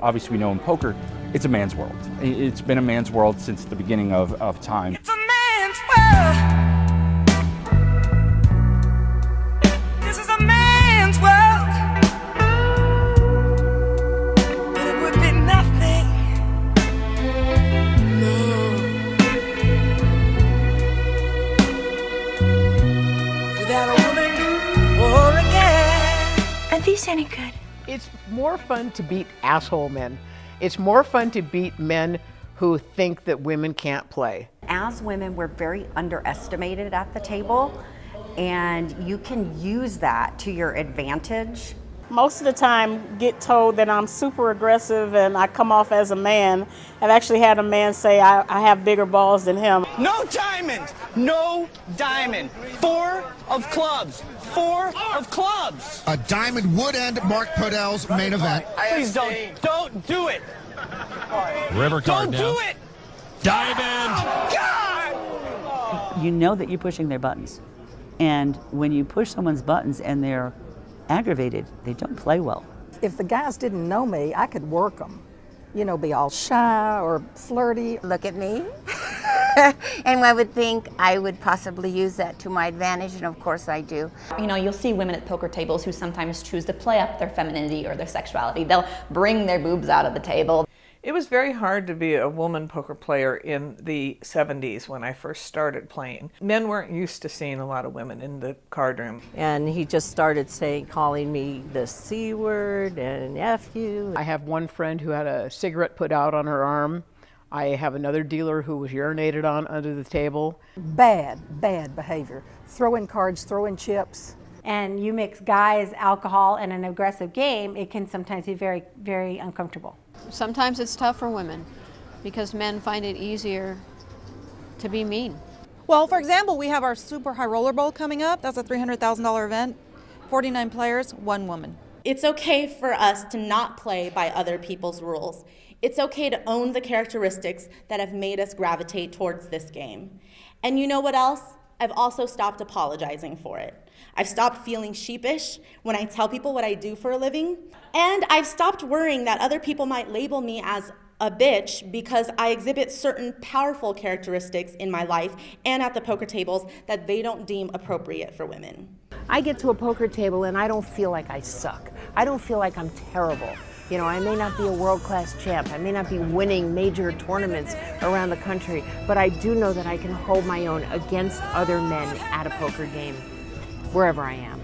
Obviously, we know in poker, it's a man's world. It's been a man's world since the beginning of time. It's a man's world. This is a man's world. But it would be nothing. No. Without a woman or a guy. Are these any good? It's more fun to beat asshole men. It's more fun to beat men who think that women can't play. As women, we're very underestimated at the table, and you can use that to your advantage. Most of the time get told that I'm super aggressive and I come off as a man. I've actually had a man say I have bigger balls than him. No diamond! No diamond! 4 of clubs! 4 of clubs! A diamond would end Mark Podell's main event. Please don't do it! River card Don't now. do it! Diamond! God! You know that you're pushing their buttons. And when you push someone's buttons and they're aggravated, they don't play well. If the guys didn't know me, I could work them. You know, be all shy or flirty. Look at me. And I would think I would possibly use that to my advantage, and of course I do. You know, you'll see women at poker tables who sometimes choose to play up their femininity or their sexuality. They'll bring their boobs out of the table. It was very hard to be a woman poker player in the 70s when I first started playing. Men weren't used to seeing a lot of women in the card room. And he just started calling me the C word and F you. I have one friend who had a cigarette put out on her arm. I have another dealer who was urinated on under the table. Bad behavior. Throwing cards, throwing chips. And you mix guys, alcohol, and an aggressive game, it can sometimes be very, very uncomfortable. Sometimes it's tough for women because men find it easier to be mean. Well, for example, we have our Super High Roller Bowl coming up. That's a $300,000 event. 49 players, 1 woman. It's okay for us to not play by other people's rules. It's okay to own the characteristics that have made us gravitate towards this game. And you know what else? I've also stopped apologizing for it. I've stopped feeling sheepish when I tell people what I do for a living. And I've stopped worrying that other people might label me as a bitch because I exhibit certain powerful characteristics in my life and at the poker tables that they don't deem appropriate for women. I get to a poker table and I don't feel like I suck. I don't feel like I'm terrible. You know, I may not be a world-class champ. I may not be winning major tournaments around the country, but I do know that I can hold my own against other men at a poker game, wherever I am.